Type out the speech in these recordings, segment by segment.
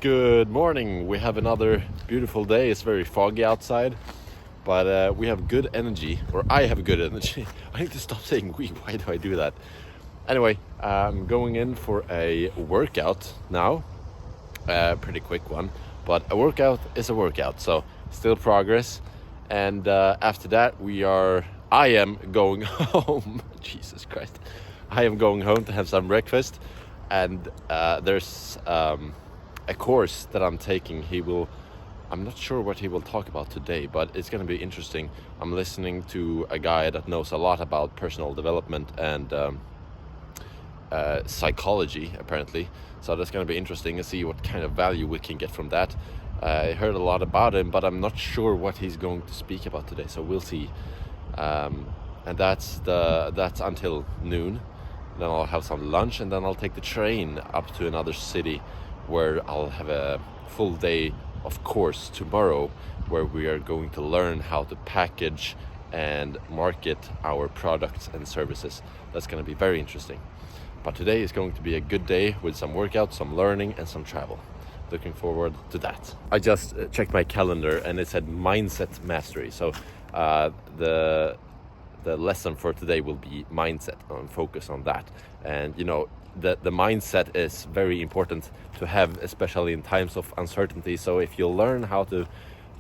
Good morning. We have another beautiful day. It's very foggy outside, but we have good energy, or I have good energy. I need to stop saying we. Why do I do that? Anyway, I'm going in for a workout now. Pretty quick one, but a workout is a workout, so still progress. And after that, I am going home. Jesus Christ. I am going home to have some breakfast, and there's a course that I'm taking. I'm not sure what he will talk about today, but it's going to be interesting. I'm listening to a guy that knows a lot about personal development and psychology, apparently. So that's going to be interesting to see what kind of value we can get from that. I heard a lot about him, but I'm not sure what he's going to speak about today. So we'll see. And that's until noon. Then I'll have some lunch, and then I'll take the train up to another city where I'll have a full day of course tomorrow, where we are going to learn how to package and market our products and services. That's going to be very interesting. But today is going to be a good day with some workout, some learning, and some travel. Looking forward to that. I just checked my calendar and it said mindset mastery. So the lesson for today will be mindset, and focus on that. And the mindset is very important to have, especially in times of uncertainty. So if you learn how to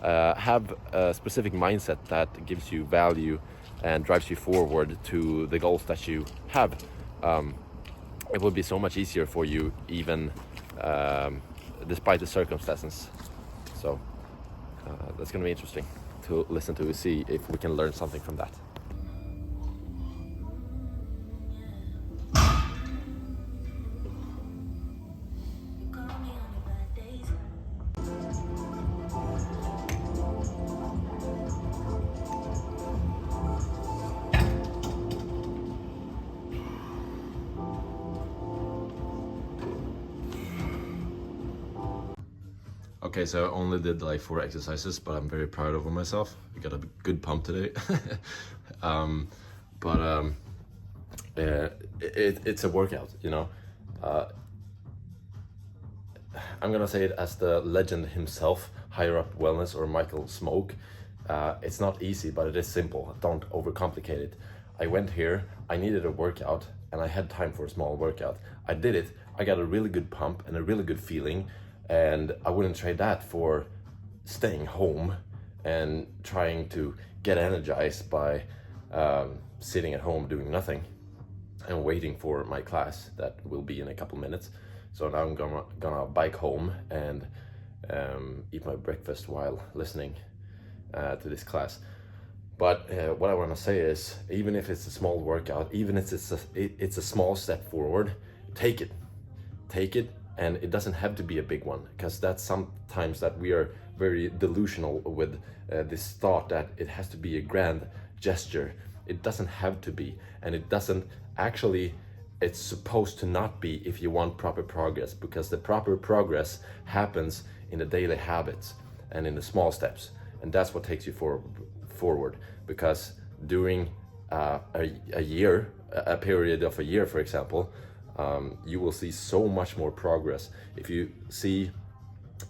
have a specific mindset that gives you value and drives you forward to the goals that you have, it will be so much easier for you, even despite the circumstances. So that's going to be interesting to listen to, see if we can learn something from that. Okay, so I only did like 4 exercises, but I'm very proud of myself. I got a good pump today. It's a workout, I'm gonna say it as the legend himself, Higher Up Wellness, or Michael Smoke. It's not easy, but it is simple. Don't overcomplicate it. I went here, I needed a workout, and I had time for a small workout. I did it, I got a really good pump and a really good feeling, and I wouldn't trade that for staying home and trying to get energized by sitting at home doing nothing and waiting for my class that will be in a couple minutes. So now I'm gonna bike home and eat my breakfast while listening to this class. But what I want to say is, even if it's a small workout, even if it's a small step forward, take it. And it doesn't have to be a big one, because that's sometimes that we are very delusional with this thought that it has to be a grand gesture. It doesn't have to be, and it doesn't actually, it's supposed to not be if you want proper progress, because the proper progress happens in the daily habits and in the small steps, and that's what takes you forward. Because during a period of a year, for example, you will see so much more progress. If you see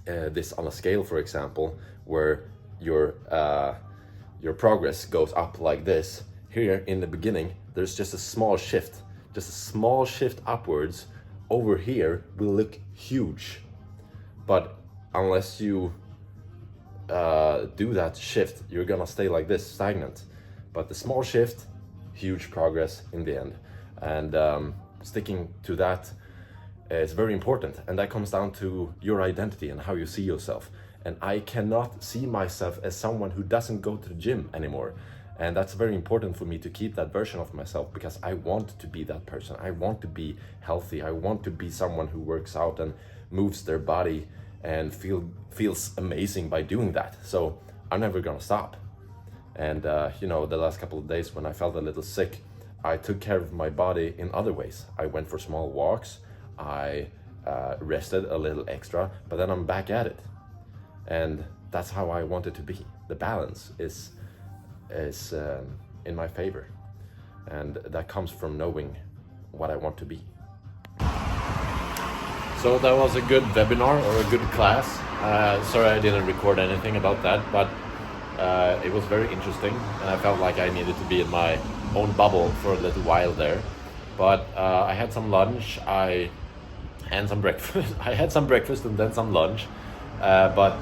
this on a scale, for example, where your progress goes up like this, here in the beginning, there's just a small shift upwards. Over here will look huge, but unless you do that shift, you're gonna stay like this, stagnant. But the small shift, huge progress in the end. And sticking to that is very important, and that comes down to your identity and how you see yourself. And I cannot see myself as someone who doesn't go to the gym anymore, and that's very important for me to keep that version of myself, because I want to be that person. I want to be healthy. I want to be someone who works out and moves their body and feels amazing by doing that. So I'm never gonna stop. And the last couple of days when I felt a little sick, I took care of my body in other ways. I went for small walks, I rested a little extra, but then I'm back at it. And that's how I want it to be. The balance is in my favor. And that comes from knowing what I want to be. So that was a good webinar or a good class. Sorry I didn't record anything about that, but it was very interesting, and I felt like I needed to be in my own bubble for a little while there. But I had some lunch, I had some breakfast, I had some breakfast and then some lunch. But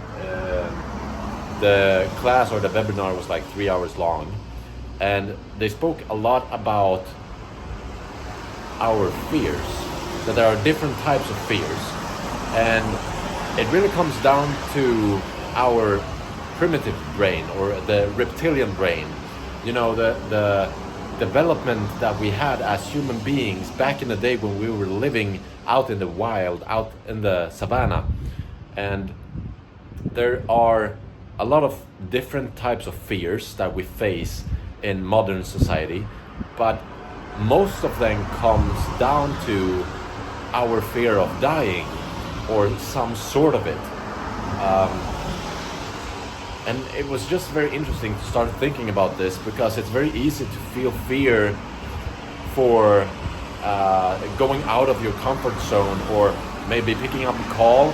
the class or the webinar was like 3 hours long, and they spoke a lot about our fears, that there are different types of fears, and it really comes down to our primitive brain or the reptilian brain. You know, the development that we had as human beings back in the day when we were living out in the wild, out in the savannah. And there are a lot of different types of fears that we face in modern society, but most of them comes down to our fear of dying or some sort of it. And it was just very interesting to start thinking about this, because it's very easy to feel fear for going out of your comfort zone, or maybe picking up a call,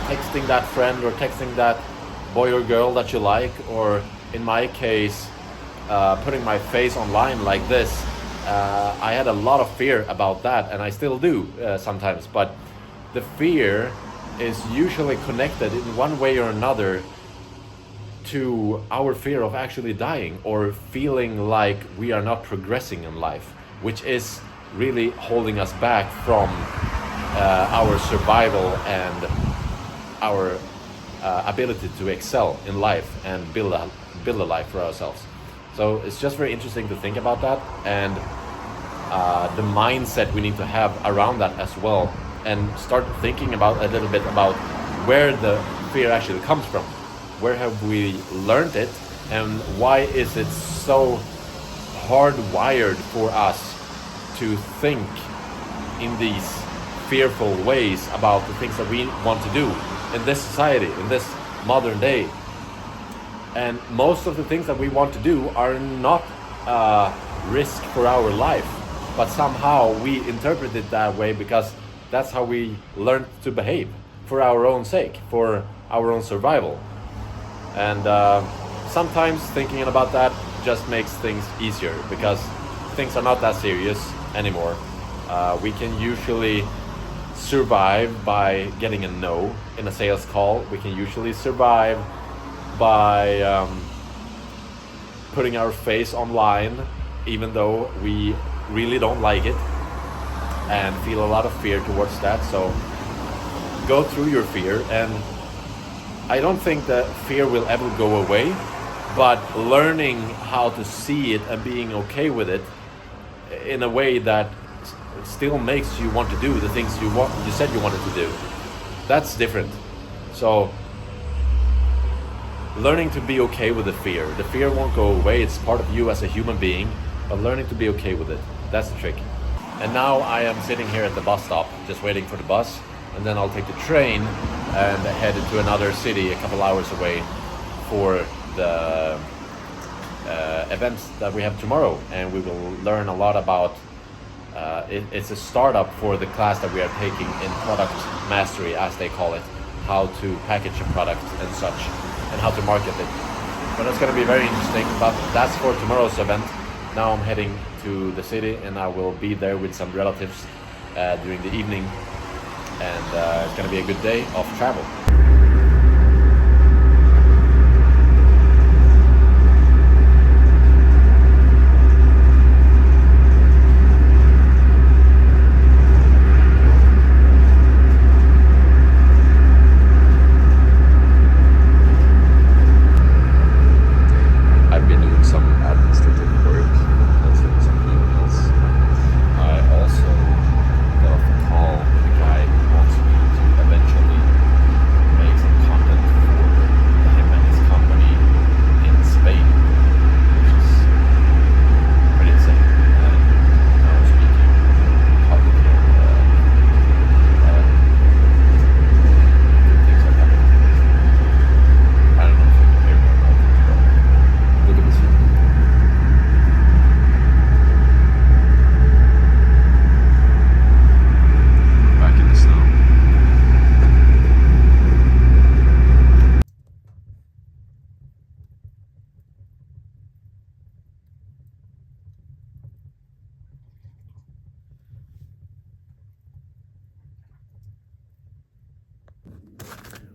texting that friend or texting that boy or girl that you like, or in my case, putting my face online like this. I had a lot of fear about that, and I still do sometimes, but the fear is usually connected in one way or another to our fear of actually dying, or feeling like we are not progressing in life, which is really holding us back from our survival and our ability to excel in life and build a life for ourselves. So it's just very interesting to think about that, and the mindset we need to have around that as well, and start thinking about a little bit about where the fear actually comes from. Where have we learned it, and why is it so hardwired for us to think in these fearful ways about the things that we want to do in this society, in this modern day? And most of the things that we want to do are not risk for our life, but somehow we interpret it that way because that's how we learn to behave, for our own sake, for our own survival. And sometimes thinking about that just makes things easier, because things are not that serious anymore. We can usually survive by getting a no in a sales call. We can usually survive by putting our face online, even though we really don't like it and feel a lot of fear towards that. So go through your fear, and I don't think that fear will ever go away, but learning how to see it and being okay with it in a way that still makes you want to do the things you said you wanted to do, that's different. So learning to be okay with the fear won't go away. It's part of you as a human being, but learning to be okay with it, that's the trick. And now I am sitting here at the bus stop, just waiting for the bus, and then I'll take the train and head to another city a couple hours away for the events that we have tomorrow. And we will learn a lot about, it's a startup for the class that we are taking in product mastery, as they call it, how to package a product and such, and how to market it. But it's going to be very interesting, but that's for tomorrow's event. Now I'm heading to the city, and I will be there with some relatives during the evening, and it's going to be a good day of travel.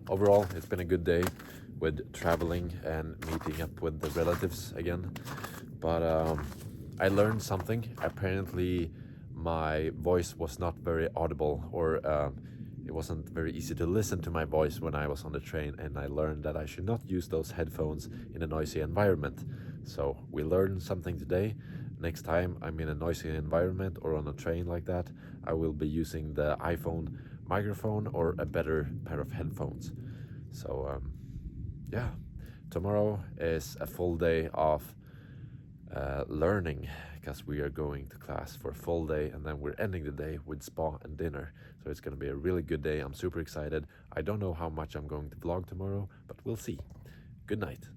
overall, it's been a good day with traveling and meeting up with the relatives again. But I learned something. Apparently, my voice was not very audible, or it wasn't very easy to listen to my voice when I was on the train, and I learned that I should not use those headphones in a noisy environment. So we learned something today. Next time I'm in a noisy environment or on a train like that, I will be using the iPhone microphone or a better pair of headphones. So yeah, tomorrow is a full day of learning, because we are going to class for a full day, and then we're ending the day with spa and dinner. So it's going to be a really good day. I'm super excited. I don't know how much I'm going to vlog tomorrow, but we'll see. Good night.